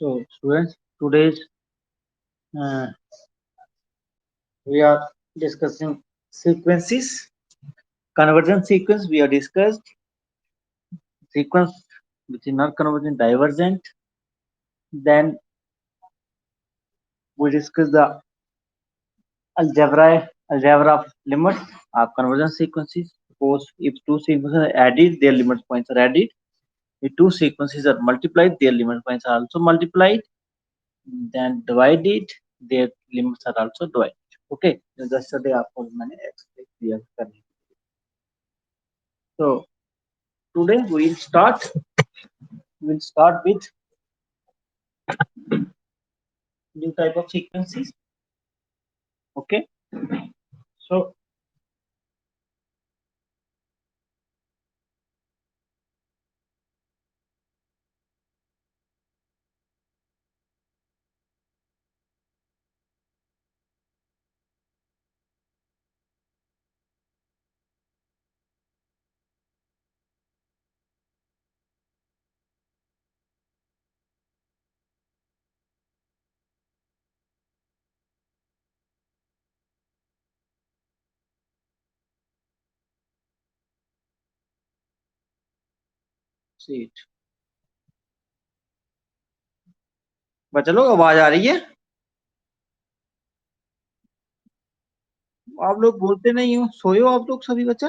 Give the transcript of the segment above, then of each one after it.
So, students, today's uh, we are discussing sequences. Convergent sequence we have discussed. Sequence which is not convergent, divergent. Then we discuss the algebra of limits of convergent sequences. Suppose if two sequences are added, their limit points are added. If two sequences are multiplied, their limit points are also multiplied. Then divided, their limits are also divided. Okay, yesterday आपको मैंने explain किया करने. So today we'll start with new type of sequences. Okay, so see it. बच्चा लोग आवाज आ रही है? आप लोग बोलते नहीं हो, सोए हो आप लोग सभी बच्चा?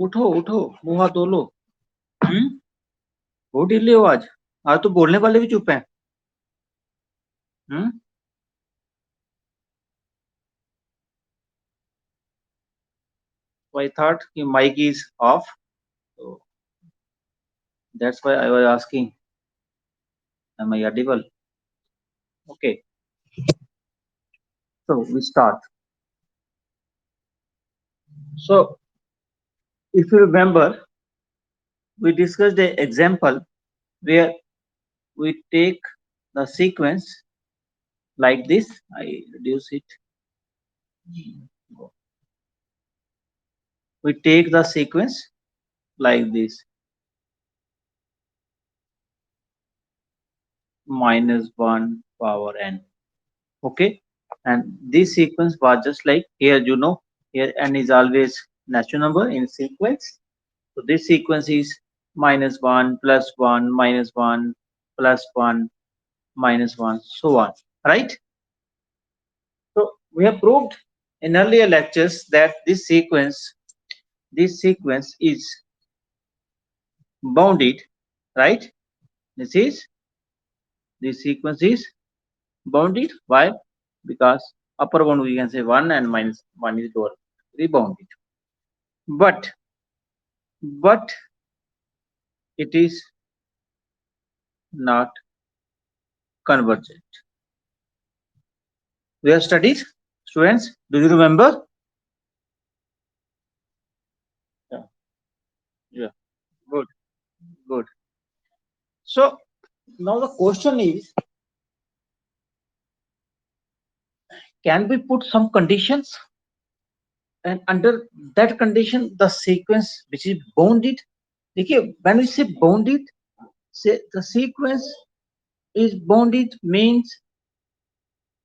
उठो उठो, मुंह हाथ धो लो. वो ढीले हो आज तो बोलने वाले भी चुप हैं. I thought your mic is off, so that's why I was asking, am I audible? Okay, so we start. So if you remember, we discussed the example where we take the sequence like this. I reduce it. We take the sequence like this, -1 power n. Okay, and this sequence was just like here, here n is always natural number in sequence. So this sequence is -1 +1 -1 +1 -1, so on, right? So we have proved in earlier lectures that this sequence is bounded, right? This sequence is bounded. Why? Because upper bound we can say 1 and -1 is lower, bounded. But it is not convergent. We have studied, students. Do you remember? Yeah. Good. So now the question is, can we put some conditions, and under that condition the sequence which is bounded? Okay, when we say bounded, say the sequence is bounded means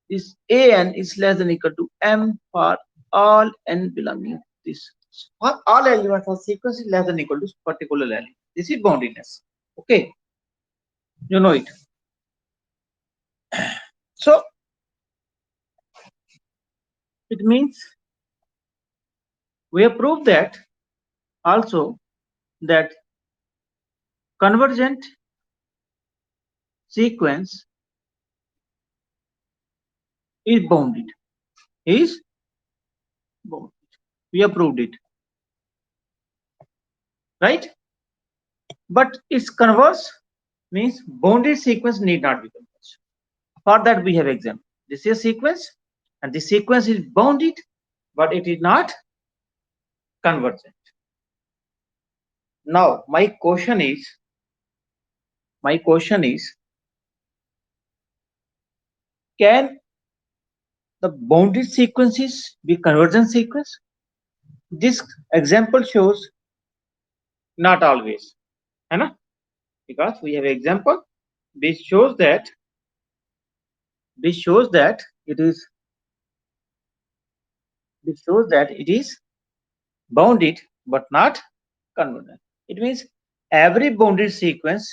is an is less than equal to m for all n belonging to this. For all elements of sequence is less than equal to particular element. This is boundedness. Okay, you know it. So it means we have proved that also that convergent sequence is bounded. Is bounded. We have proved it, right? But its converse means bounded sequence need not be converged. For that we have example. This is a sequence, and the sequence is bounded, but it is not convergent. Now my question is, can the bounded sequences be convergent sequence? This example shows not always, है ना? Because we have example this shows that it is bounded but not convergent. It means every bounded sequence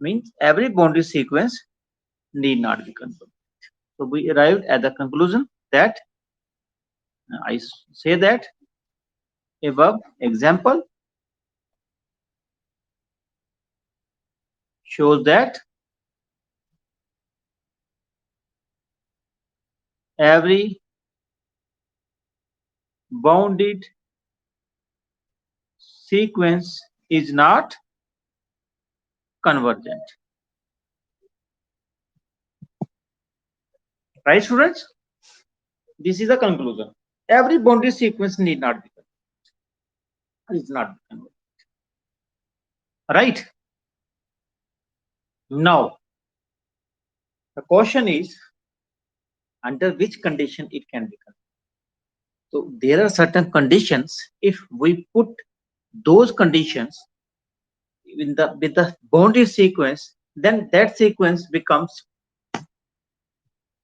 need not be convergent. So we arrived at the conclusion that I say that above example shows that every bounded sequence is not convergent. Right, students? This is the conclusion. Every bounded sequence need not be convergent. Is not convergent. Right? Now, the question is under which condition it can be convergent. So there are certain conditions. If we put those conditions with the bounded sequence, then that sequence becomes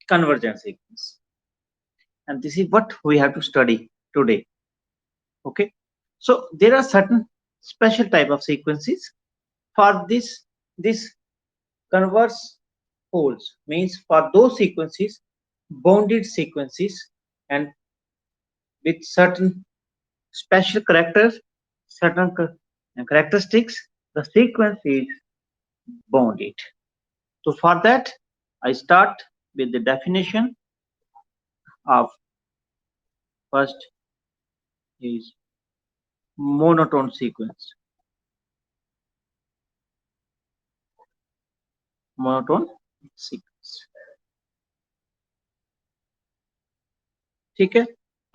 convergent sequence. And this is what we have to study today. Okay. So there are certain special type of sequences for this converse poles, means for those sequences, bounded sequences, and with certain special characters, certain characteristics, the sequence is bounded. So for that, I start with the definition of first is monotone sequence. Monotone sequence. ठीक है.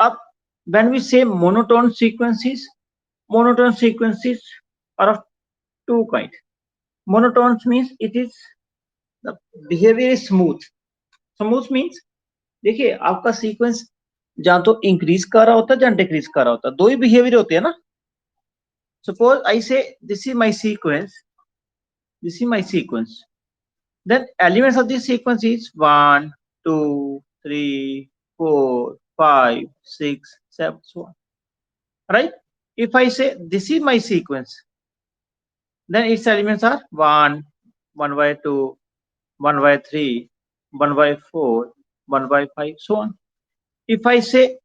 अब when we say monotone sequences are of two kinds. Monotones means it is the behavior is smooth means देखिए आपका sequence जहां तो increase कर रहा होता है जहां डिक्रीज कर रहा होता है, दो ही बिहेवियर होते हैं ना. Suppose I say this is my sequence, then elements of this sequence is 1 2 3 4 5 6 7 so on, right? If I say this is my sequence, then its elements are 1 1 by 2 1 by 3 1 by 4 1 by 5 so on. If I say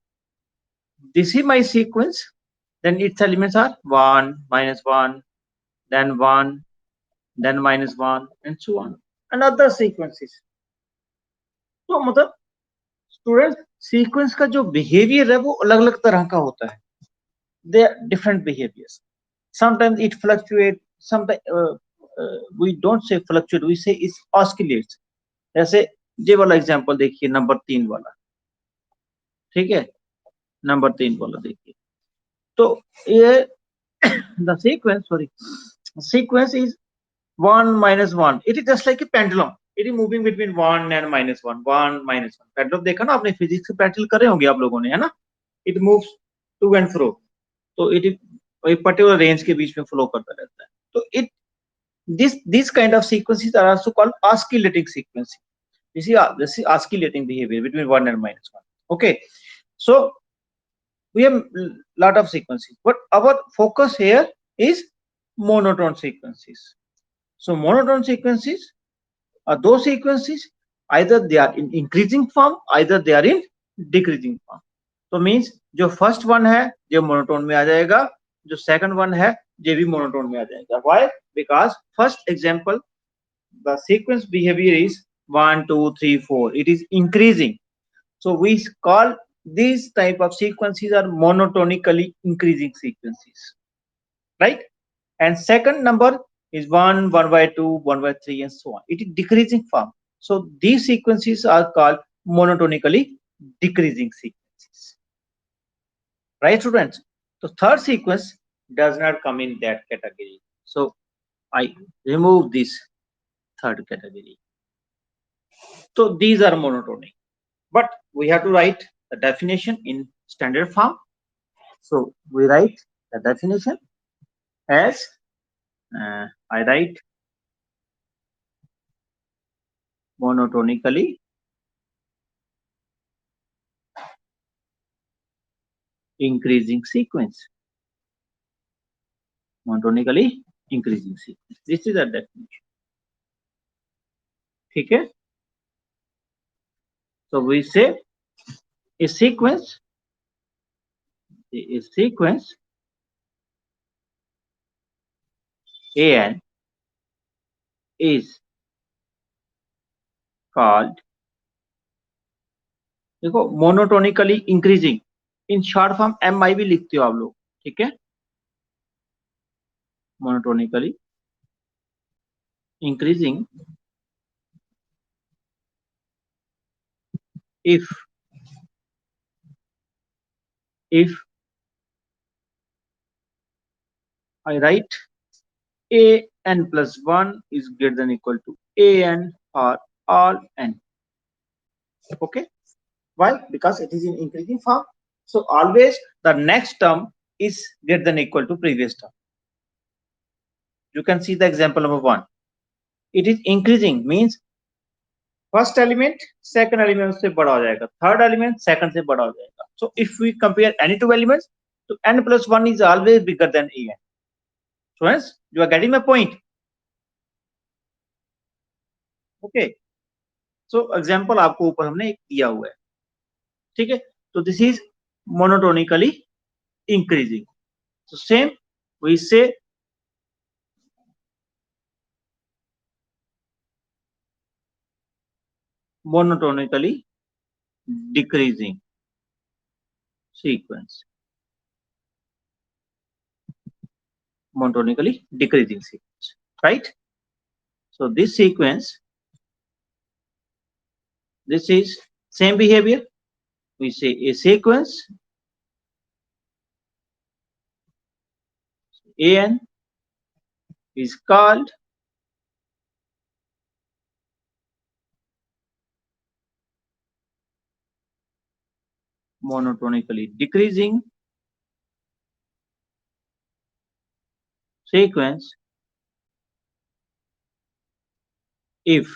this is my sequence, then its elements are 1 minus 1 then 1 then minus 1 and so on, and other sequences. तो मतलब student sequence का जो behaviour है वो अलग अलग तरह का होता है. They are different behaviours. Sometimes it fluctuate, sometime we don't say fluctuate, we say it oscillates. जैसे ये वाला एग्जांपल देखिए, नंबर 3 वाला. ठीक है, नंबर 3 वाला देखिए. तो ये the sequence is 1 minus 1. It is just like a pendulum. It is moving between 1 and minus 1 1 minus 1. pendulum देखा ना आपने, फिजिक्स से प्रैक्टिकल करे होंगे आप लोगों ने, है ना. It moves to and fro. तो it is एक पर्टिकुलर रेंज के बीच में फ्लो करता रहता है. तो it this kind of sequences are also called oscillating sequences. this is oscillating behavior between 1 and minus 1. Okay, so we have lot of sequences, but our focus here is monotone sequences. So monotone sequences are those sequences either they are in increasing form, either they are in decreasing form. तो means जो first one है ये monotone में आ जाएगा, जो second one है ये भी मोनोटोन में आ जाएगा. Why? Because first example the sequence behavior is 1 2 3 4, it is increasing. So we call these type of sequences are monotonically increasing sequences, right? And second number is 1 1 by 2 1 by 3 and so on, it is decreasing form. So these sequences are called monotonically decreasing sequences, right students? So third sequence does not come in that category, so I remove this third category. So these are monotonic, but we have to write the definition in standard form. So we write the definition as I write monotonically increasing sequence. Monotonically increasing sequence. This is a definition. ठीक है? So we say a sequence an is called, देखो monotonically increasing, in short form MI भी लिखते हो आप लोग, ठीक है? Monotonically increasing if I write an plus 1 is greater than equal to an for all n. Okay, why? Because it is in increasing form, so always the next term is greater than equal to previous term. You can see the example number 1. It is increasing means first element second element से बड़ा हो जाएगा, third element second से बड़ा हो जाएगा. So if we compare any two elements, so n plus 1 is always bigger than an. So hence you are getting my point. Okay, so example आपको ऊपर हमने एक दिया हुआ है, ठीक है? तो this is monotonically increasing. So same we say monotonically decreasing sequence. Monotonically decreasing sequence, right? So this sequence, this is same behavior. We say a sequence an is called monotonically decreasing sequence if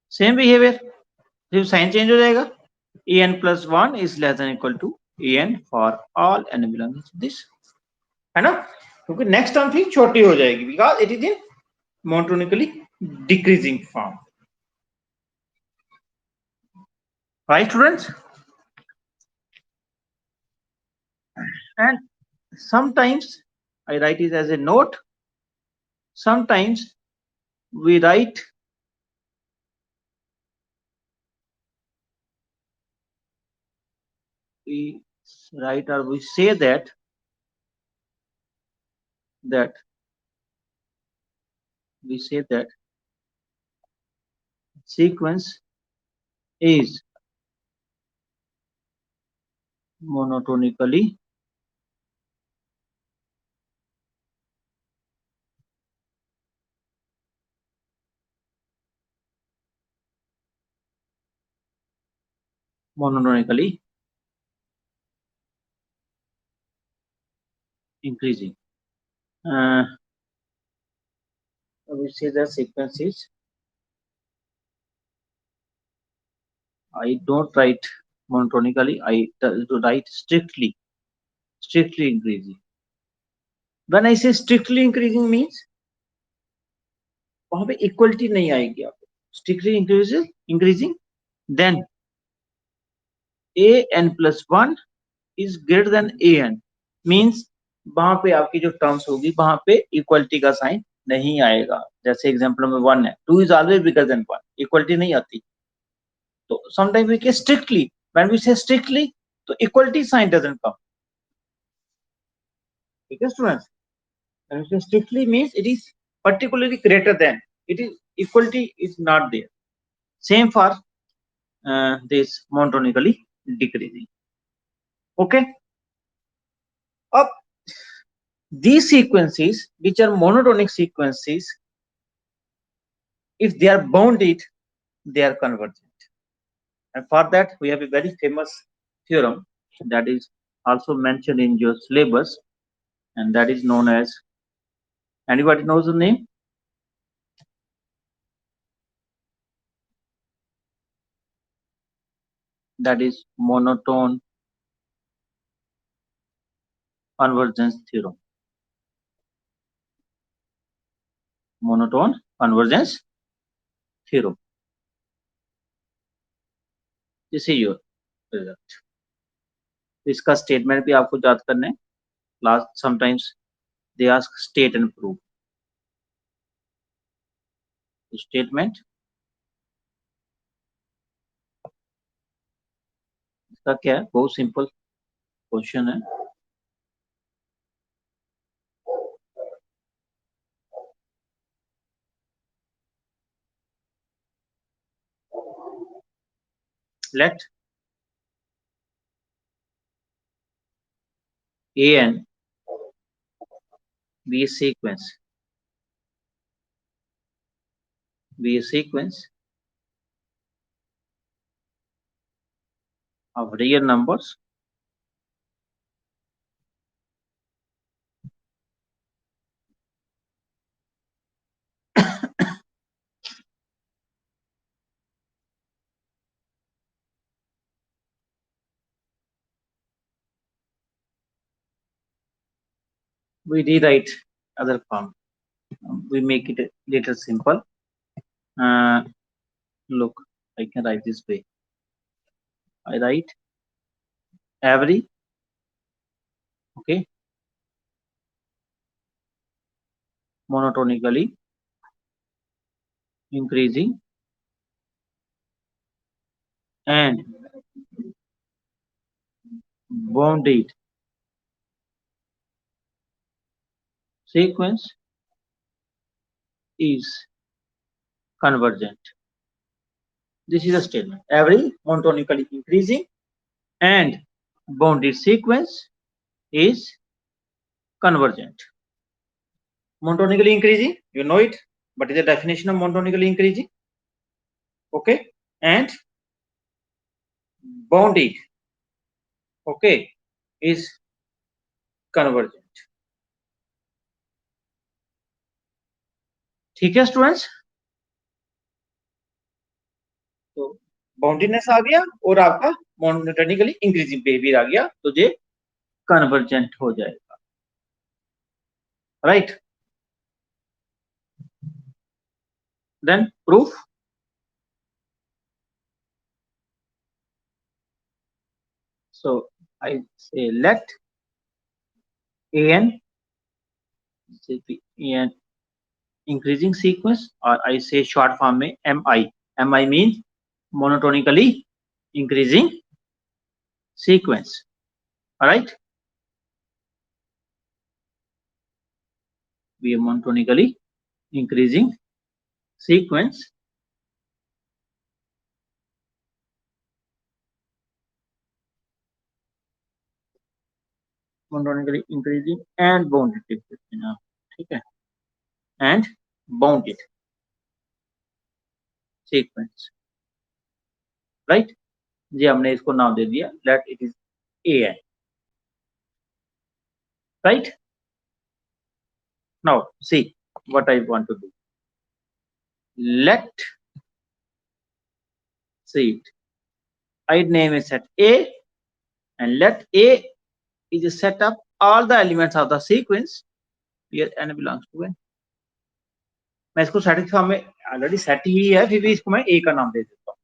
same behavior, सिर्फ sign change हो जाएगा, an plus 1 is less than equal to an for all n belonging to this, है ना? क्योंकि next term फिर छोटी हो जाएगी because it is in monotonically decreasing form, right students? And sometimes I write it as a note, sometimes we write or we say that sequence is monotonically increasing. We say that sequence is, I don't write monotonically, I write strictly increasing. When I say strictly increasing means वहां पे equality नहीं आएगी आपको. Strictly increasing then an plus 1 is greater than an means वहां पे आपकी जो terms होगी वहां पे इक्वलिटी का साइन नहीं आएगा. जैसे एग्जांपल नंबर 1 है, 2 is always bigger than 1, equality नहीं आती. तो sometimes we say strictly, when we say strictly तो equality sign doesn't come. ठीक है students? When we say strictly means it is particularly greater than, it is equality is not there. Same for this monotonically decreasing. Okay, अब these sequences which are monotonic sequences, if they are bounded, they are convergent. And for that we have a very famous theorem that is also mentioned in your syllabus, and that is known as Anybody knows the name? That is monotone convergence theorem. Monotone convergence theorem. This is your result. इसका statement भी आपको याद करना है. Last sometimes they ask state and prove. Statement इसका क्या है? बहुत सिंपल क्वेश्चन है. Let an be a sequence of real numbers we rewrite other form. We make it a little simple. Look, I can write this way. I write every, okay, monotonically increasing and bounded sequence is convergent. This is a statement. Every monotonically increasing and bounded sequence is convergent. Monotonically increasing, you know it. What is the definition of monotonically increasing? Okay, and bounded, okay, is convergent. ठीक है students? तो बाउंडीनेस आ गया और आपका monotonically increasing behaviour आ गया, तो ये convergent हो जाएगा. Right? Then proof. So I say let an increasing sequence, or I say short form में mi means monotonically increasing sequence. All right, we are monotonically increasing sequence monotonically increasing and bounded. ठीक है, and bounded sequence. Right? जी हमने इसको नाम दे दिया let it is an. Right? Now see what I want to do. Let see it. I name a set A, and let A is a set of all the elements of the sequence where n belongs to n. मैं इसको set form में already set ही है, फिर भी इसको मैं ए का नाम दे देता हूँ.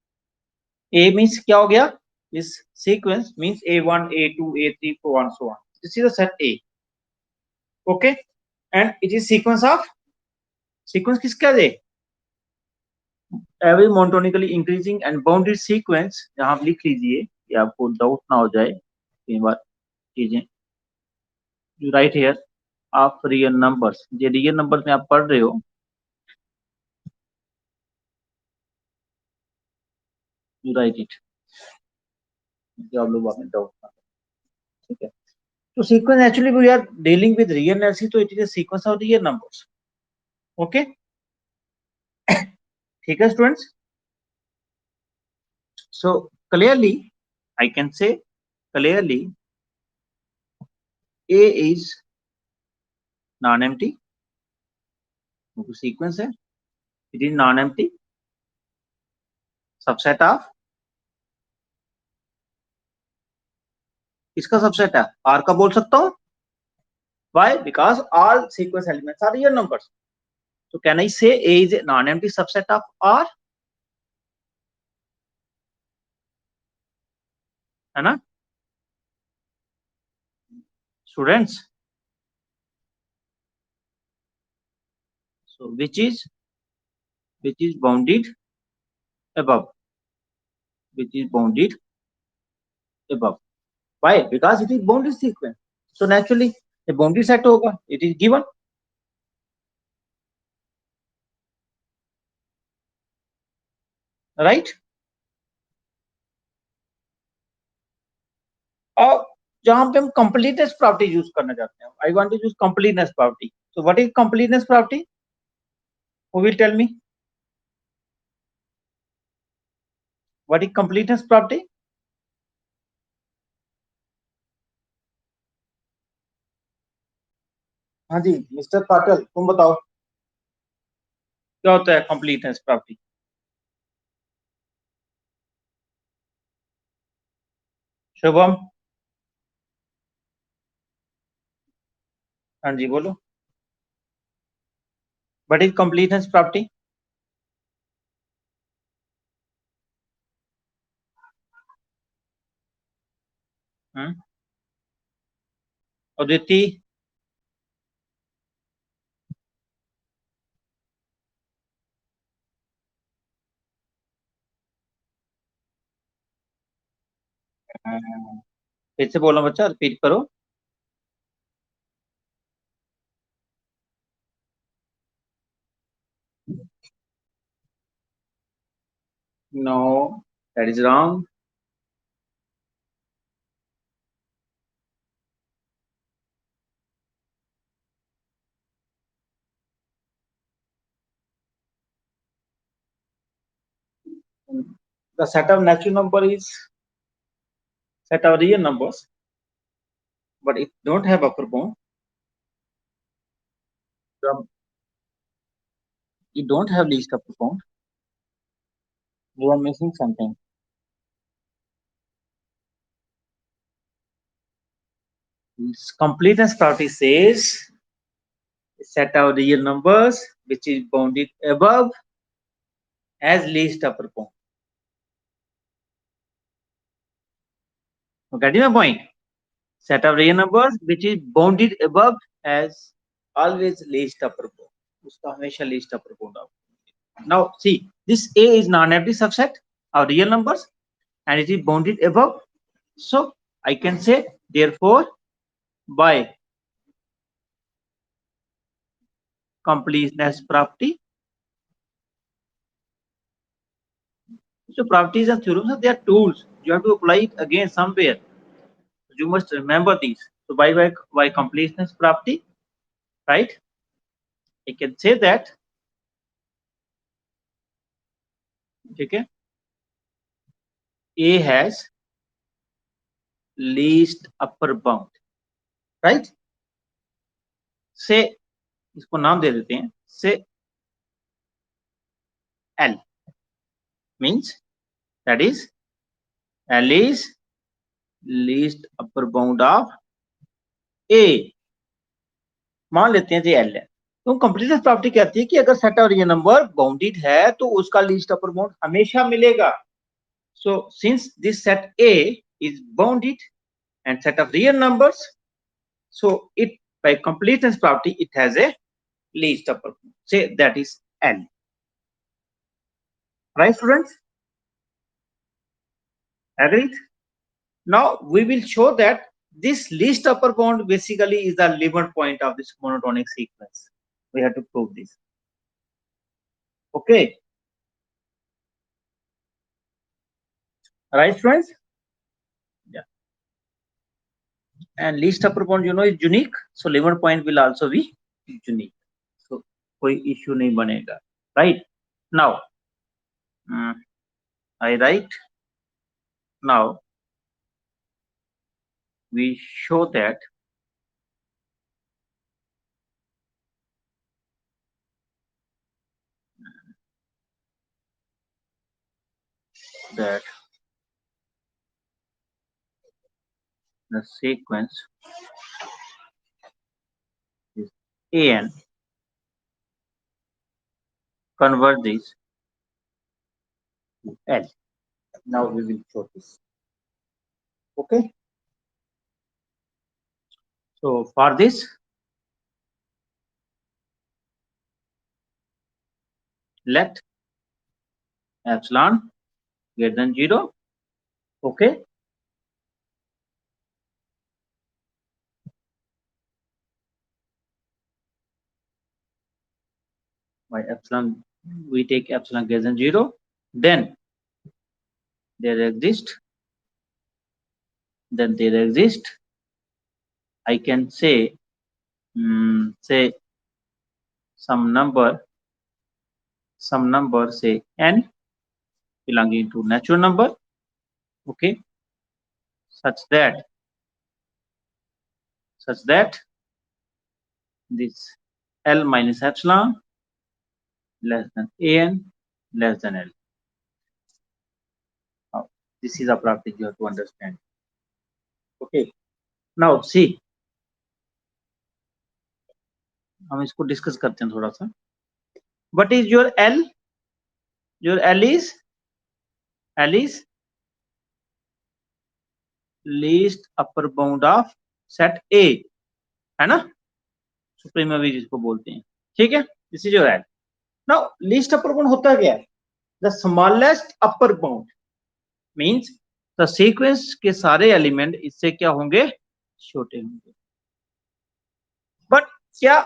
ए मीन्स क्या हो गया? इस sequence means A1, A2, A3, so on. This is the set A. Okay, and it is sequence of sequence किसका है? Every monotonically increasing and bounded sequence. यहाँ आप लिख लीजिए कि आपको डाउट ना हो जाए कई बार चीजें. You right here of real numbers. ये रियल नंबर्स में आप पढ़ रहे हो, यू राइट इट. आप लोग आपने डाउट ना, ठीक है. तो sequence actually we are dealing with real numbers, तो it is a sequence of real numbers. Okay, ठीक है students. So clearly I can say clearly A is non-empty क्योंकि सीक्वेंस है, it is non empty subset of, किसका subset है, R का बोल सकता हूं, why, because all sequence elements are real numbers, so can I say A is a non-empty subset of R, है ना students? So which is bounded above, which is bounded above, why, because it is bounded sequence, so naturally a bounded set होगा, it is given, right? और जहां पे हम completeness property use करना चाहते हैं, I want to use completeness property, so what is completeness property, who will tell me what is completeness property? हाँ जी mister Patil, तुम बताओ क्या होता है completeness property? शुभम, हाँ जी बोलो, what is completeness property? Aditi, फिर से बोलो बच्चा, रिपीट करो। No, that is wrong. The set of natural number is set of real numbers, but it don't have upper bound. It don't have least upper bound. You are missing something. Its completeness property says set of real numbers which is bounded above has least upper bound. You getting my point? Set of real numbers which is bounded above has always least upper bound. उसका हमेशा least upper bound होगा. Now see, this A is non-empty subset of real numbers and it is bounded above. So I can say therefore by completeness property. So properties and theorems, they are tools. You have to apply it again somewhere. You must remember these. So by completeness property, right? I can say that, okay, A has least upper bound, right? Say इसको नाम दे देते हैं. Say L means that is L is least upper bound of A. मान लेते हैं जी L है. तो completeness property कहती है कि अगर set of real number bounded है तो उसका लीस्ट अपर बाउंड हमेशा मिलेगा. So since this set A is bounded and set of real numbers, so it by completeness property it has a least upper bound. Say that is L. Right, students? Agreed? Now we will show that this least upper bound basically is the limit point of this monotonic sequence. We have to prove this. Okay. Right, friends? Yeah. And least upper bound, you know, is unique. So limit point will also be unique. So कोई issue नहीं बनेगा. Right? Now, I write. Now we show that that the sequence is an convert this to L. Now we will show this. Okay. So for this, let epsilon greater than 0. Okay. By epsilon, we take epsilon greater than 0. Then there exist. I can say some number say n belonging to natural number. Okay. Such that this L minus epsilon less than an less than L. Now, this is a practice you have to understand. Okay. Now see, हम इसको discuss करते हैं थोड़ा सा. What is your L? Your L is least upper bound of set A, है ना? सुप्रीमवी जिसको बोलते हैं. ठीक है. This is your L. Now least upper bound होता क्या है? The smallest upper bound means the sequence के सारे एलिमेंट इससे क्या होंगे? छोटे होंगे. बट क्या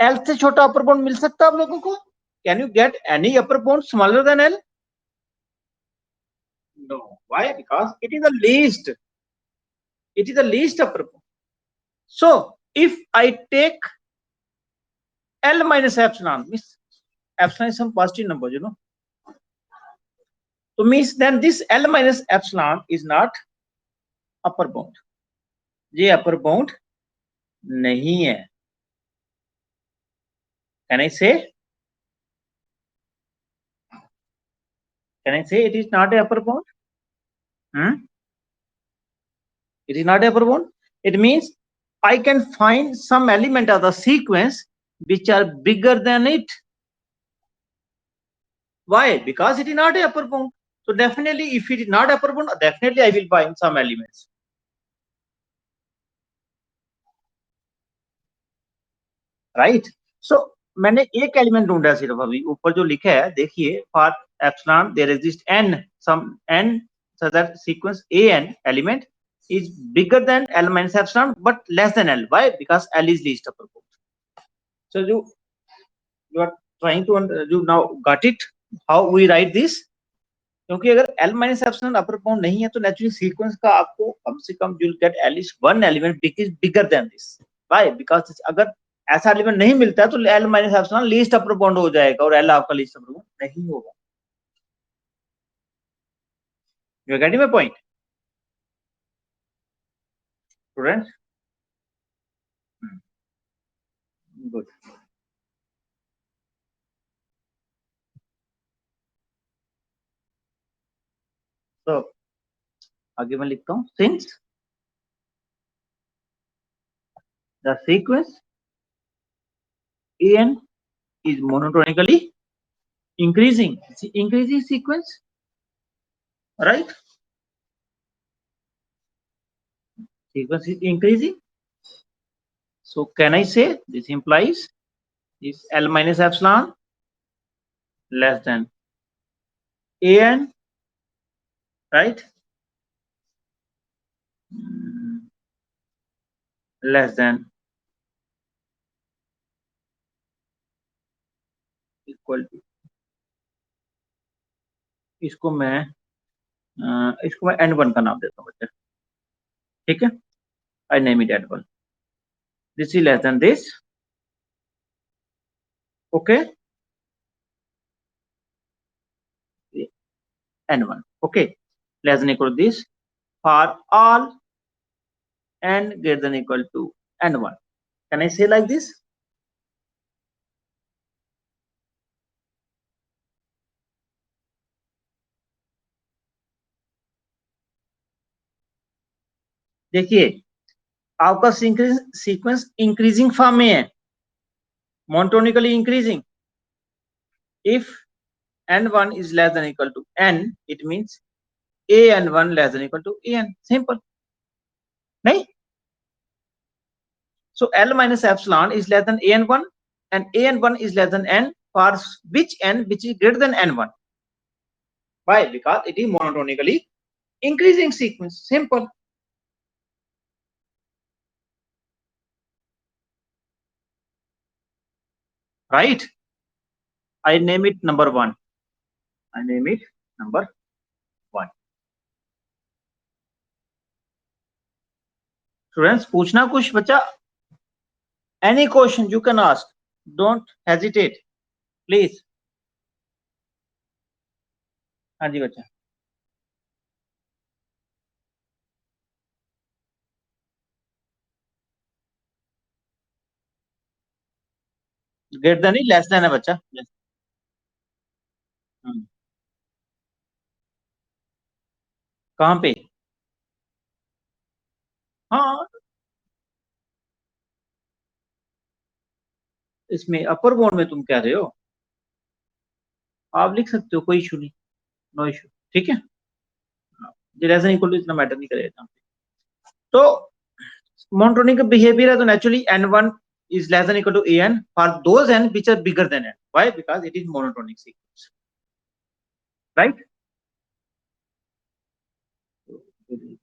L से छोटा अपर बाउंड मिल सकता है आप लोगों को? Can you get any upper bound smaller than L? No. Why? Because it is the least. It is the least upper bound. So if I take L minus epsilon, means epsilon is some positive number, you know. So means then this L minus epsilon is not upper bound. ये upper bound नहीं है. Can I say? Can I say it is not a upper bound? It is not a upper bound. It means I can find some element of the sequence which are bigger than it. Why? Because it is not a upper bound. So definitely, if it is not upper bound, definitely I will find some elements. Right? So मैंने एक element ढूंढा सिर्फ अभी ऊपर जो लिखा है देखिए for epsilon there exist n some n so that sequence an element is bigger than L minus epsilon but less than L. Why? Because L is least upper bound. So you are trying to you now got it how we write this. क्योंकि अगर L minus epsilon upper bound नहीं है तो naturally sequence का आपको कम से कम you'll get at least one element which is bigger than this. Why? Because अगर ऐसा एलिमेंट नहीं मिलता है तो L minus epsilon least upper bound हो जाएगा और L आपका लीस्ट अपर बाउंड नहीं होगा. You are getting my point, students? Good. So आगे मैं लिखता हूँ since the sequence an is monotonically increasing sequence, right? Sequence is increasing. So can I say this implies is L minus epsilon less than an, right? Less than equal to इसको मैं n1 का नाम देता हूँ बच्चे. ठीक है. I name it n1. This is less than this. Okay. n1. Okay. Less than equal to this for all n greater than equal to n1. Can I say like this? देखिए आपका sequence increasing form में है, monotonically increasing. If n1 is less than equal to n, it means an1 less than equal to an. Simple. नहीं? So L minus epsilon is less than an1 and an1 is less than n for which n which is greater than n1. Why? Because it is monotonically increasing sequence. Simple. Right? I name it number 1. I name it number 1. Students, पूछना कुछ बच्चा? Any question you can ask. Don't hesitate. Please. हाँ जी बच्चा. Greater than ही less than है बच्चा. कहाँ पे? हाँ, इसमें अपर बाउंड में तुम कह रहे हो, आप लिख सकते हो, कोई इशू नहीं, नो इशू. ठीक है, लेस देन इक्वल टू इतना मैटर नहीं करेगा. तो मोनोटोनिक बिहेवियर है, तो naturally n1 is less than equal to an for those n which are bigger than n. Why? Because it is monotonic sequence. Right?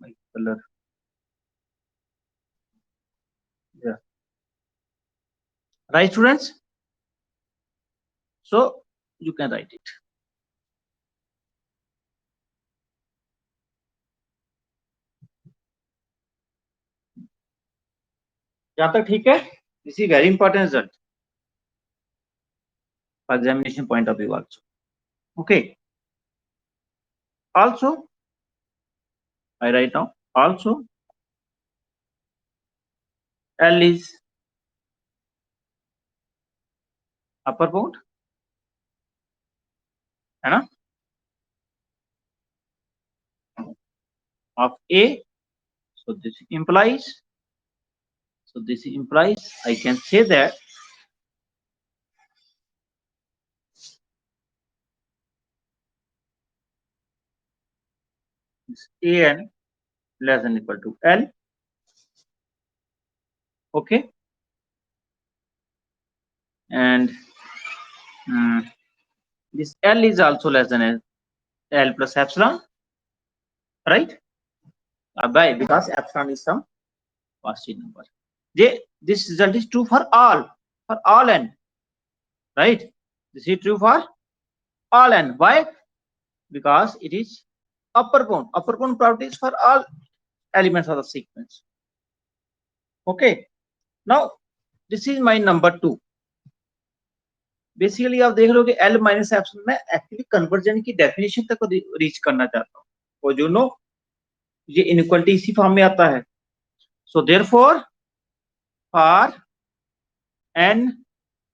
My color. Yeah. Right, students? So you can write it. यहाँ तक ठीक है? This is very important result for examination point of view also. Okay. Also, I write now. Also, L is upper bound, है ना? Of A. So this implies. So this implies I can say that an less than equal to L. Okay. And this L is also less than L plus epsilon. Right? Why? Because epsilon is some positive number. This result is true for all n. Right? This is true for all n. Why? Because it is upper bound. Upper bound property is for all elements of the sequence. Okay. Now this is my number 2. Basically आप देख लो कि L minus epsilon में actually conversion की definition तक reach करना चाहता हूँ, और जो नो ये इनइक्वालिटी इसी फॉर्म में आता है. So therefore for n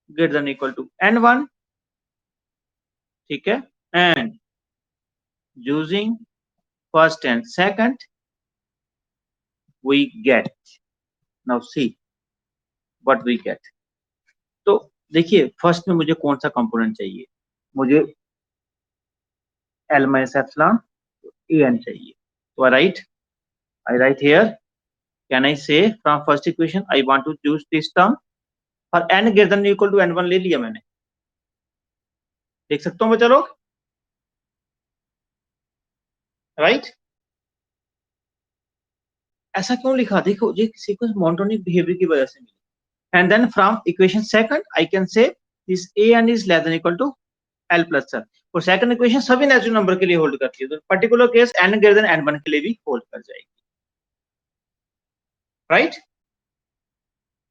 greater than equal to n1, ठीक है, and using first and second we get. Now see what we get. तो देखिए फर्स्ट में मुझे कौन सा कंपोनेंट चाहिए? मुझे L माइनस एप्सिलॉन an चाहिए. तो I write here. Can I say from first equation I want to choose this term for n greater than equal to n1 ले लिया मैंने. देख सकता हूँ बच्चा लोग? राइट? ऐसा क्यों लिखा? देखो ये सीक्वेंस मोनोटोनिक बिहेवियर की वजह से मिली. And then from equation second I can say this an is less than equal to l plus n. और सेकंड इक्वेशन सभी नेचुरल नंबर के लिए होल्ड करती है, तो particular case n greater than n1 के लिए भी होल्ड कर जाएगी. Right?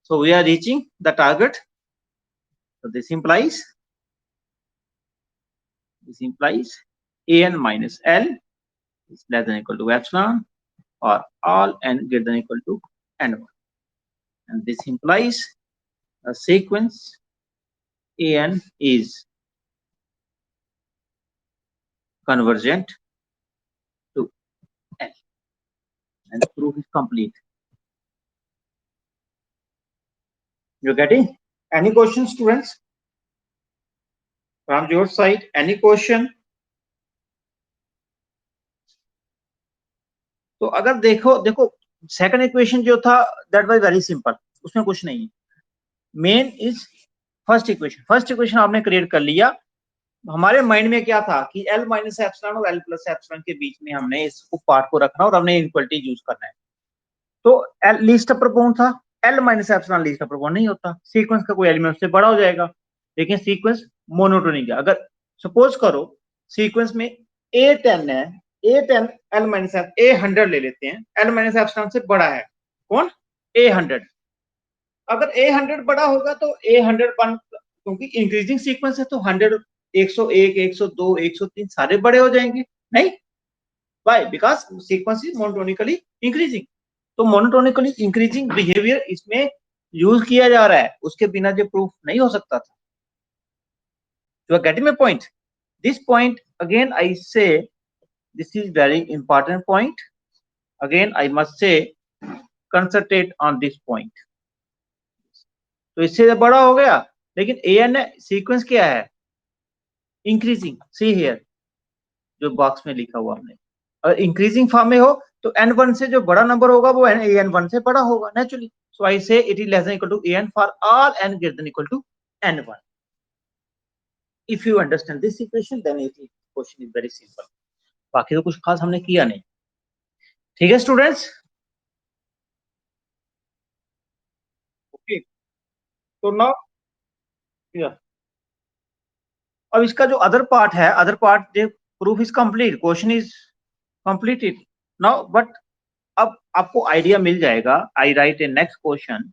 So we are reaching the target. So this implies an minus l is less than equal to epsilon or all n greater than equal to n1, and this implies a sequence an is convergent to l, and the proof is complete. You getting any question, students? From your side, any question? तो अगर देखो देखो second equation जो था that was very simple, उसमें कुछ नहीं है। मेन इज फर्स्ट इक्वेशन आपने क्रिएट कर लिया। हमारे माइंड में क्या था कि L माइनस एप्सिलॉन और L प्लस एप्सिलॉन के बीच में हमने इस पार्ट को रखना और हमने इनइक्वालिटी यूज करना है। तो L लीस्ट अपर बाउंड था, L minus epsilon least upper bound नहीं होता, सीक्वेंस का कोई एलिमेंट उससे बड़ा हो जाएगा, लेकिन सीक्वेंस मोनोटोनिक है। अगर सपोज करो सीक्वेंस में A10 है, A10 L माइनस A100 ले लेते हैं, L माइनस एप्सिलॉन से बड़ा है कौन? A100। अगर A100 बड़ा होगा तो A100 क्योंकि इंक्रीजिंग सीक्वेंस है तो 100, 101, 102, 103 सारे बड़े हो जाएंगे, नहीं? Why? Because sequence is monotonically increasing. तो मोनोटोनिकली इंक्रीजिंग बिहेवियर इसमें यूज किया जा रहा है, उसके बिना जो प्रूफ नहीं हो सकता था। You are getting my point? This point again I say this is very important point. Again I must say concentrate on this point. तो इससे बड़ा हो गया, लेकिन एन सीक्वेंस क्या है? इंक्रीजिंग। सी हियर जो बॉक्स में लिखा हुआ हमने, अगर इंक्रीजिंग फॉर्म में हो तो n1 से जो बड़ा नंबर होगा वो an1 से बड़ा होगा naturally. So I say it is less than equal to an for all n greater than equal to n1। If you understand this equation then it is question is very simple. बाकी तो कुछ खास हमने किया नहीं। ठीक है students? Okay, तो नाउ अब इसका जो अदर पार्ट है, other part proof is complete, question is completed now. But अब आपको आइडिया मिल जाएगा। I write a next question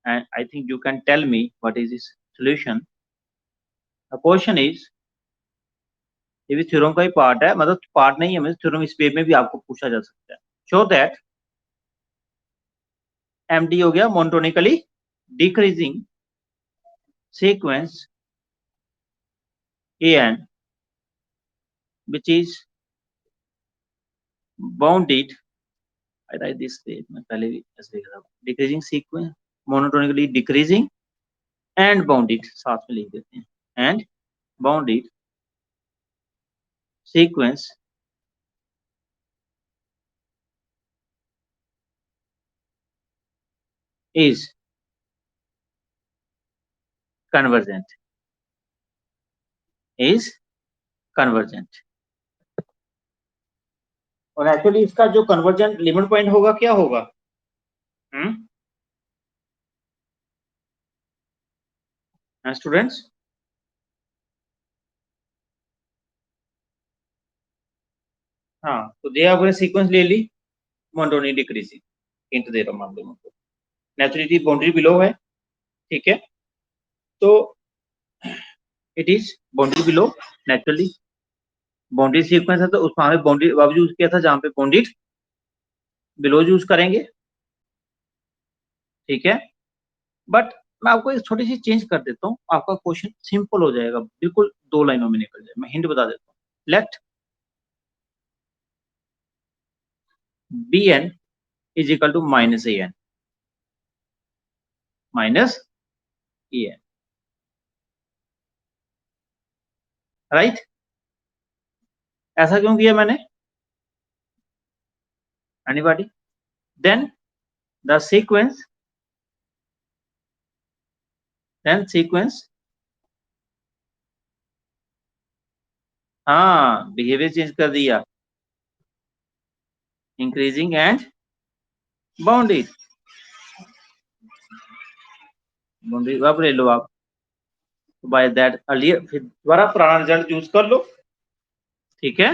and I think you can tell me what is its solution. The question is, ये भी theorem का ही part है, मतलब part नहीं है, मतलब थ्योरम इस पेज में भी आपको पूछा जा सकता है। शो दैट MD हो गया monotonically decreasing sequence AN which is bounded, I write this page मैं पहले भी ऐसे लिखा था, decreasing sequence monotonically decreasing and bounded, साथ में लिख देते हैं, and bounded sequence is convergent, is convergent। और एक्चुअली इसका जो कन्वर्जेंट लिमिट पॉइंट होगा क्या होगा? स्टूडेंट्स हाँ, तो दिया आपने सीक्वेंस ले ली, मोनोटोनिक डिक्रीजिंग, हिंट दे रहा हूँ मान लो, नेचुरली बाउंड्री बिलो है, ठीक है? तो it is boundary below, naturally boundary sequence है तो उसमें हमें बाउंड्री अब यूज किया था, जहां पे बाउंड्री बिलो यूज करेंगे, ठीक है? बट मैं आपको एक छोटी सी चेंज कर देता हूँ, आपका क्वेश्चन सिंपल हो जाएगा, बिल्कुल 2 लाइनों में निकल जाए। मैं हिंट बता देता हूँ। Let Bn is equal to minus An, minus En, right? ऐसा क्यों किया मैंने? Anybody? Then the sequence, then sequence, हाँ बिहेवियर चेंज कर दिया, इंक्रीजिंग एंड बाउंड्री, बाउंड्री अब ले लो आप, बाय दैट अर्लियर, फिर दोबारा पुराना रिजल्ट यूज कर लो, ठीक है?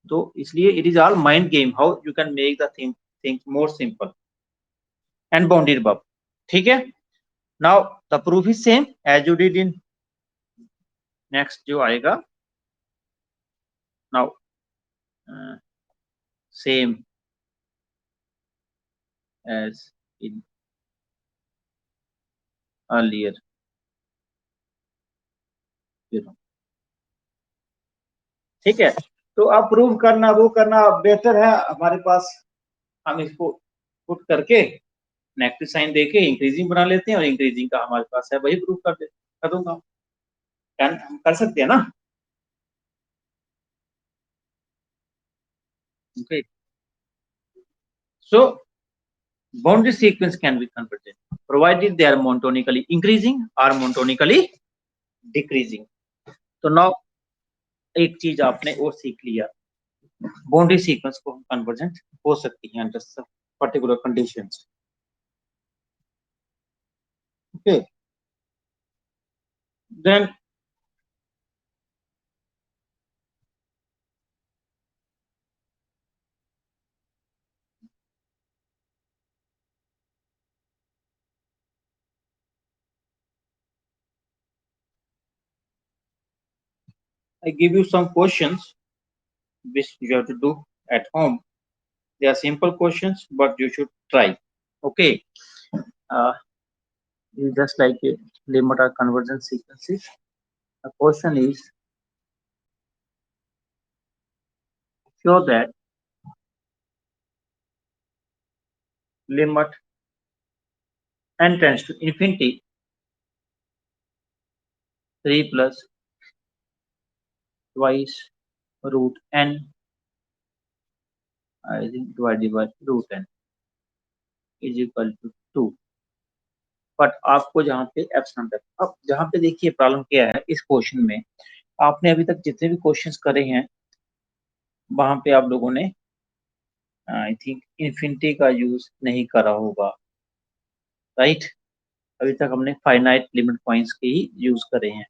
तो इसलिए it is all mind game, how you can make the things more simple and bounded बब, ठीक है? Now the proof is same as you did in next जो आएगा now, same as in earlier, ठीक है? तो अब प्रूव करना वो करना बेहतर है हमारे पास, हम इसको पुट करके नेगेटिव साइन देके इंक्रीजिंग बना लेते हैं और इंक्रीजिंग का हमारे पास है वही प्रूफ कर दूंगा। हम कर सकते हैं ना। Okay. So boundary sequence can be convergent provided they are monotonically increasing or monotonically decreasing. तो now एक चीज आपने और सीख लिया, बाउंड्री सीक्वेंस को कन्वर्जेंट हो सकती है under particular conditions. Okay, then I give you some questions which you have to do at home. They are simple questions, but you should try. Okay, uh, just like a limit or convergence sequences. The question is show that limit n tends to infinity 3 plus twice root n, I think divided by root n is equal to 2। But आपको जहाँ पे epsilon तक, अब जहाँ पे देखिए problem क्या है इस क्वेश्चन में, आपने अभी तक जितने भी क्वेश्चंस करे हैं वहां पे आप लोगों ने आई थिंक इन्फिनिटी का यूज नहीं करा होगा, राइट। अभी तक हमने फाइनाइट लिमिट पॉइंट्स के ही यूज करे हैं।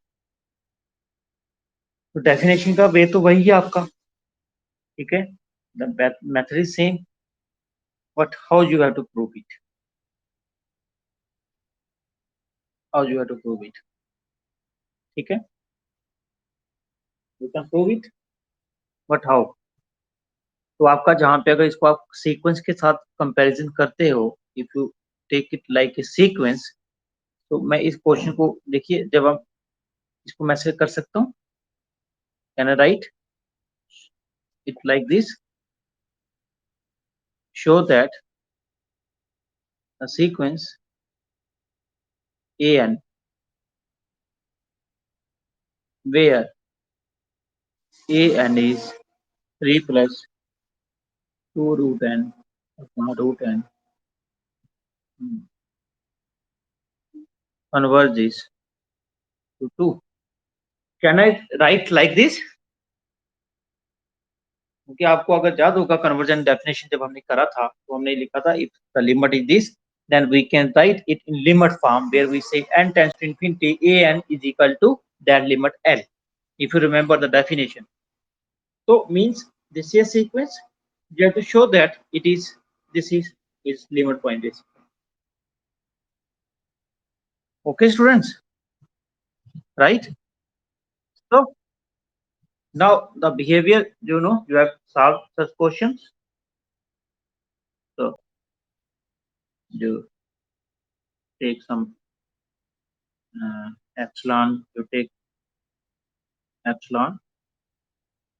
तो डेफिनेशन का वे तो वही है आपका, ठीक है, the method is same, but how you have to prove it, how you have to prove it, ठीक है, you can prove it, but how. तो आपका जहाँ पे अगर इसको आप सीक्वेंस के साथ कंपैरिजन करते हो, if you take it like a sequence, तो मैं इस क्वेश्चन को देखिए, जब आप इसको मैसेज कर सकता हूँ, can I right it like this, show that the sequence an where an is 3 plus 2 root n upon root n converges to 2। Can I write like this? क्योंकि आपको अगर याद होगा कन्वर्जन डेफिनेशन जब हमने करा था तो हमने लिखा था if the limit is this then we can write it in limit form where we say n tends to infinity an is equal to that limit l, if you remember the definition. So means this is a sequence, you have to show that it is, this is its limit point is. Okay students, right? So now the behavior, you know, you have solved such questions, so you take some epsilon, you take epsilon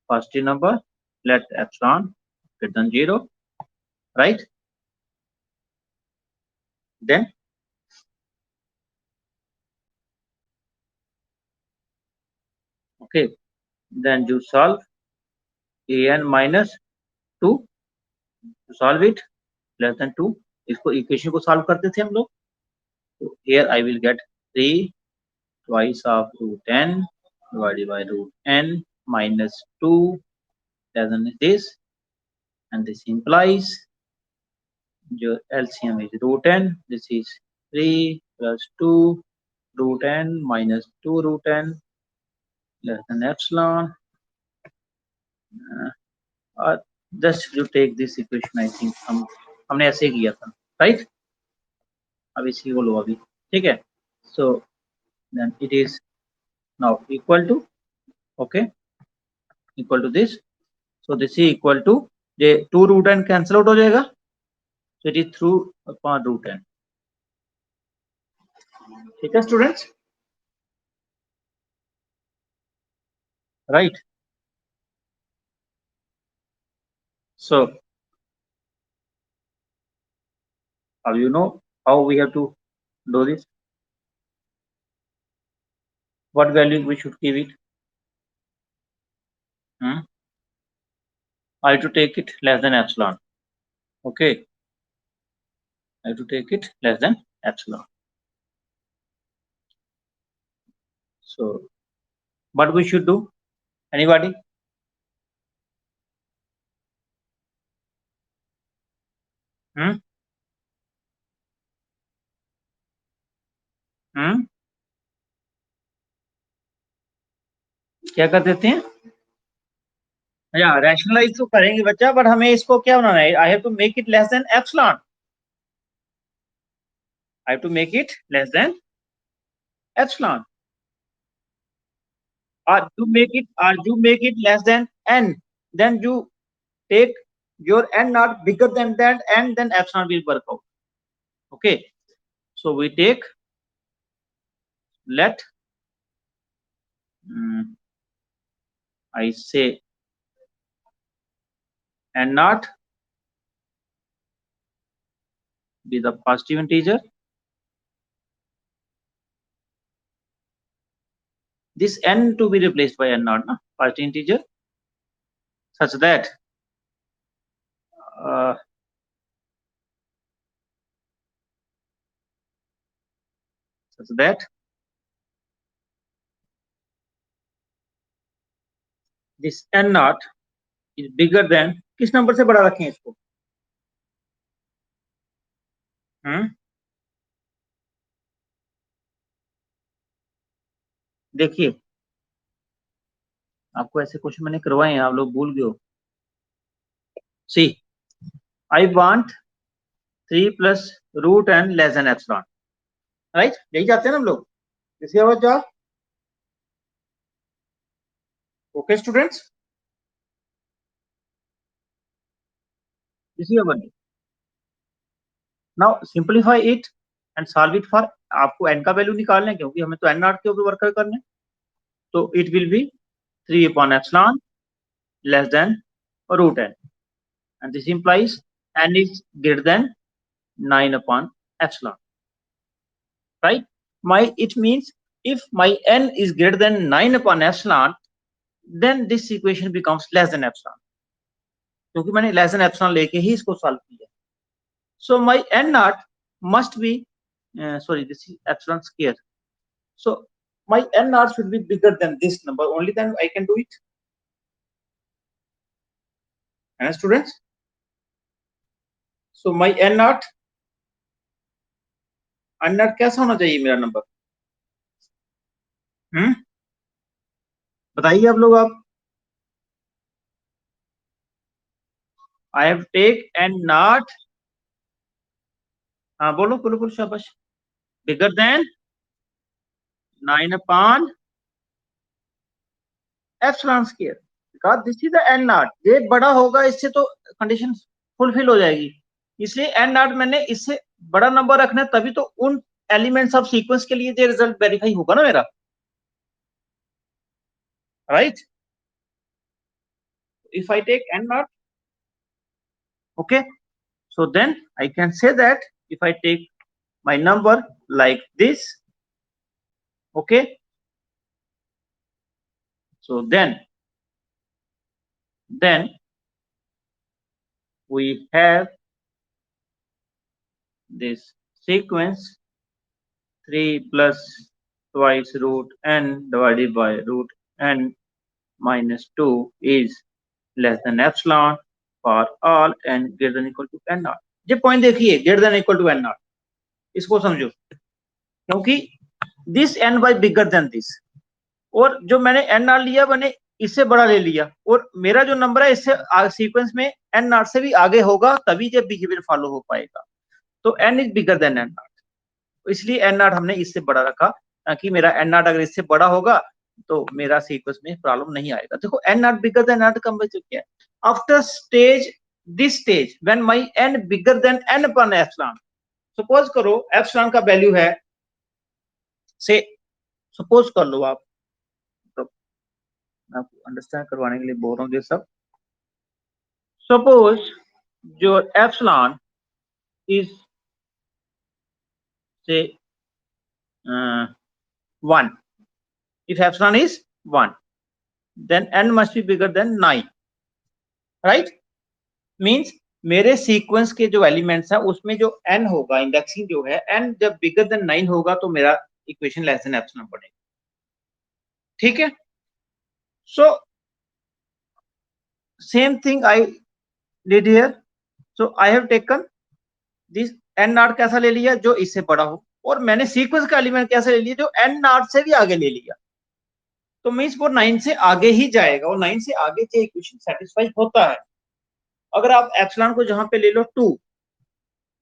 positive number, let epsilon greater than 0, right? Then okay, then you solve an minus 2 to solve it less than 2, इसको equation को solve करते थे हम लोग। तो here I will get 3 twice of root n divided by root n minus 2 less than this, and this implies your LCM is root n, this is 3 plus 2 root n minus 2 root n less than epsilon, और just you take this equation, I think हमने ऐसे ही किया था, right. अब इसी को लो अभी, ठीक है। So then it is now equal to, okay, equal to this, so this is equal to, ये 2 रूट एन कैंसिल आउट हो जाएगा, so it is through upon root n, ठीक है स्टूडेंट्स, राइट। सो अब you know How we have to do this? What value we should give it? I have to take it less than epsilon. Okay, I have to take it less than epsilon. So what we should do? Anybody? Hmm? Hmm? क्या कर देते हैं? या rationalise तो करेंगे बच्चा, but हमें इसको क्या बनाना है? I have to make it less than epsilon. I have to make it less than epsilon, or you make it less than n, then you take your n not bigger than that, and then epsilon will work out. Okay, so we take, let I say n not be the positive integer. This n to be replaced by n not, positive integer, such that this n not is bigger than, किस number से बड़ा रखें इसको? देखिए, आपको ऐसे question मैंने करवाए हैं, आप लोग भूल गए हो। See, I want 3 plus root n less than epsilon, right? यही चाहते हैं ना हम लोग, इसके बाद क्या? ओके स्टूडेंट्स, इसी अब now simplify it and solve it for, आपको n का वैल्यू निकालना है क्योंकि हमें तो n नॉट के ऊपर वर्क करना है। तो it will be 3 upon epsilon less than root n, and this implies n is greater than 9 upon epsilon, right? It means if my n is greater than 9 upon epsilon, then this equation becomes less than epsilon, क्योंकि मैंने less than epsilon लेके ही इसको solve किया। So my n naught must be, sorry, this is epsilon square. So my n naught should be bigger than this number, only then I can do it. And students, so my n naught कैसा होना चाहिए मेरा number? बताइए आप लोग। आप I have take n naught, हाँ बोलो बोलो बोलो, शाबाश, bigger than 9 upon epsilon square, because this is the n naught, ये बड़ा होगा इससे तो कंडीशन फुलफिल हो जाएगी, इसलिए n naught मैंने इससे बड़ा नंबर रखना है, तभी तो उन एलिमेंट्स ऑफ सीक्वेंस के लिए ये रिजल्ट वेरीफाई होगा ना मेरा, right? If I take n naught, okay, so then I can say that if I take my number like this, okay, so then we have this sequence 3 plus twice root n divided by root n minus 2 is less than epsilon for all n greater than equal to n naught। ये point देखिए, greater than equal to n naught, इसको समझो, क्योंकि this n by bigger than this, और जो मैंने n naught लिया मैंने इससे बड़ा ले लिया, और मेरा जो नंबर है इससे सीक्वेंस में n naught से भी आगे होगा, तभी जब बिहेवियर फॉलो हो पाएगा। तो n is bigger than n naught, इसलिए n naught हमने इससे बड़ा रखा, ताकि मेरा n naught अगर इससे बड़ा होगा तो मेरा सीक्वेंस में प्रॉब्लम नहीं आएगा। देखो n naught bigger than n naught का मतलब क्या है? After stage, this stage when my n bigger than n upon epsilon, suppose करो एप्सिलॉन का वैल्यू है, से सपोज कर लो आप, तो आपको अंडरस्टैंड करवाने के लिए बोल रहा हूँ ये सब। सपोज जो epsilon is say 1. If epsilon is 1, then n must be bigger than 9, right? Means मेरे सीक्वेंस के जो एलिमेंट्स है उसमें जो n होगा, इंडेक्सिंग जो है n जब बिगर देन 9 होगा तो मेरा इक्वेशन लेस देन एप्सिलॉन बनेगा। ठीक है, so same thing I did here. So I have taken this n not कैसा ले लिया, जो इससे बड़ा हो, और मैंने सीक्वेंस का एलिमेंट कैसे ले लिया, जो n नॉट से भी आगे ले लिया। तो मीन्स वो 9 से आगे ही जाएगा, और 9 से आगे के इक्वेशन सेटिस्फाई होता है। अगर आप एप्सिलॉन को जहां पे ले लो 2,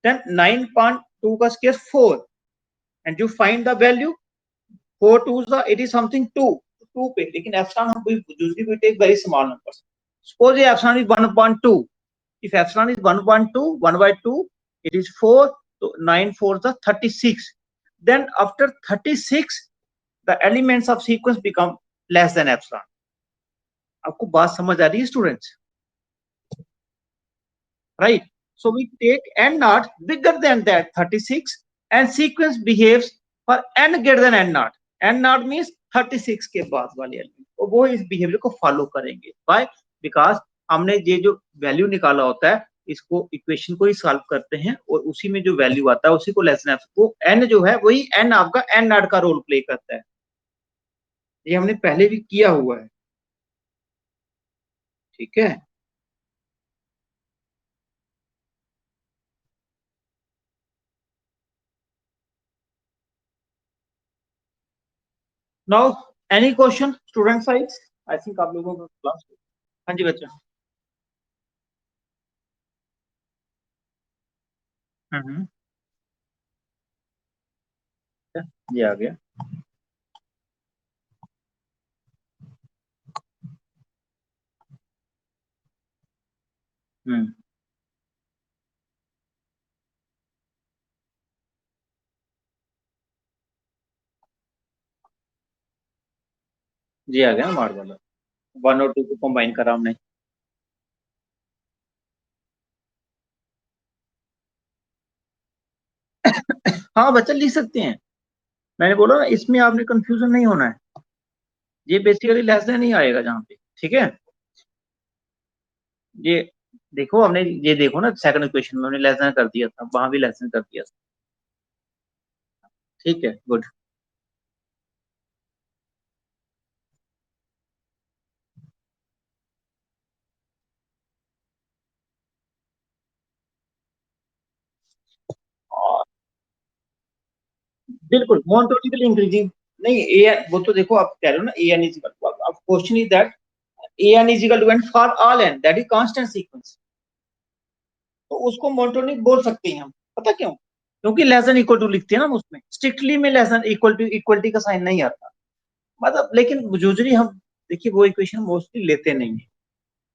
then 9.2 का square 4, and you find the value 4 2 it is something 2 पे, लेकिन एप्सिलॉन हम usually we take very small numbers. Suppose ये epsilon is 1.2. If epsilon is 1.2, 1 by 2, it is 4. So 9 4 the 36. Then after 36, the elements of sequence become less than epsilon. आपको बात समझ आ रही है students? Right? So we take n naught bigger than that 36, and sequence behaves for n greater than n naught. n naught means 36 के बाद वाले element, और वो इस बिहेवियर को फॉलो करेंगे। बाय बिकॉज हमने ये जो वैल्यू निकाला होता है, इसको इक्वेशन को ही सॉल्व करते हैं, और उसी में जो वैल्यू आता है उसी को लेस देन, वो n जो है वही n आपका n नॉट का रोल प्ले करता है। ये हमने पहले भी किया हुआ है। ठीक है, now any question student side? I think आप लोगों का क्लास। हाँ जी बच्चा। हम्म, ये आ गया। हम्म, जी आ गया ना मार्क वाला। 1 और 2 को कंबाइन करा हमने। हाँ बच्चा लिख सकते हैं, मैंने बोला ना इसमें आपने कंफ्यूजन नहीं होना है। ये बेसिकली लेस देन ही आएगा जहाँ पे। ठीक है, ये देखो हमने, ये देखो ना सेकंड इक्वेशन में हमने लेस देन कर दिया था, वहां भी लेस देन कर दिया था। ठीक है, गुड। बिल्कुल मोनोटोनिकली इंक्रीजिंग नहीं, ए वो तो देखो आप कह रहे हो ना ए एन इज इक्वल, अब question is that a n is equal to n for all n, that is constant sequence. तो उसको मोनोटोनिक बोल सकते हैं हम, पता क्यों? क्योंकि लेस देन इक्वल टू लिखते हैं ना हम उसमें, स्ट्रिक्टली में less than equal to equality का साइन नहीं आता, मतलब। लेकिन यूजुअली हम देखिए वो इक्वेशन मोस्टली लेते नहीं है।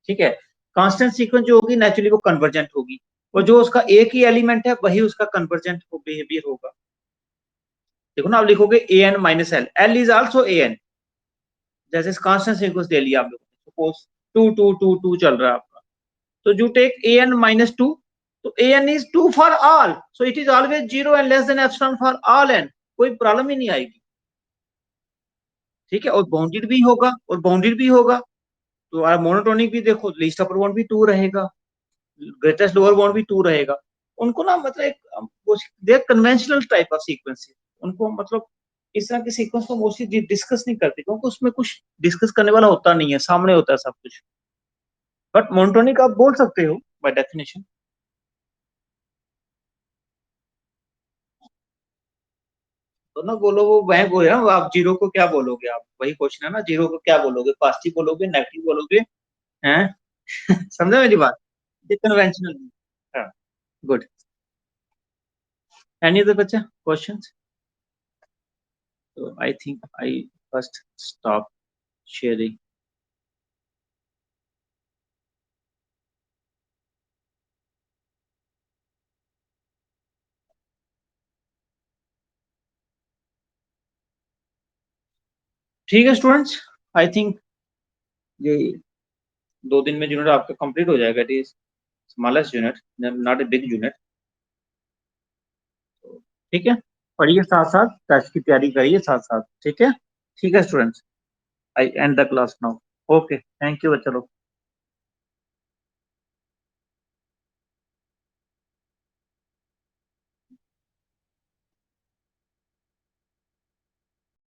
ठीक है, कांस्टेंट सीक्वेंस जो होगी नेचुरली वो कन्वर्जेंट होगी, और जो उसका एक ही एलिमेंट है वही उसका कन्वर्जेंट बिहेवियर होगा। देखो ना, आप लिखोगे a n minus l, l is also a n, जैसे कांस्टेंट सीक्वेंस ले लिया आप लोगों ने, सपोज 2 2 2 2 चल रहा है आपका, तो you take a n minus 2, तो a n is 2 for all, so it is always 0 and less than epsilon for all n, कोई प्रॉब्लम ही नहीं आएगी। ठीक है, और बाउंडेड भी होगा, और बाउंडेड भी होगा, तो आप मोनोटोनिक भी देखो, लीस्ट अपर बाउंड भी 2 रहेगा, ग्रेटेस्ट लोअर बाउंड भी 2 रहेगा। उनको ना मतलब एक दे कन्वेंशनल टाइप ऑफ सीक्वेंस, उनको मतलब इस तरह के सीक्वेंस को मोस्टली डिस्कस नहीं करते, क्योंकि उसमें कुछ डिस्कस करने वाला होता नहीं है, सामने होता है सब कुछ। बट मोनोटोनिक आप बोल सकते हो बाय डेफिनेशन। तो ना बोलो, वो वह वो है ना, आप जीरो को क्या बोलोगे, आप वही क्वेश्चन है ना, जीरो को क्या बोलोगे, पॉजिटिव बोलोगे, नेगेटिव बोलोगे, हैं? समझा मेरी बात? ये कन्वेंशनल। हाँ, गुड। एनी अदर बच्चा questions? So I think I first stop sharing. ठीक है स्टूडेंट्स, आई थिंक ये 2 दिन में यूनिट आपका कंप्लीट हो जाएगा। It is smallest unit, not a big unit. ठीक है, पढ़िए साथ साथ, टेस्ट की तैयारी करिए साथ साथ, ठीक है? ठीक है students, I and the class now. Okay, thank you बच्चा लोग।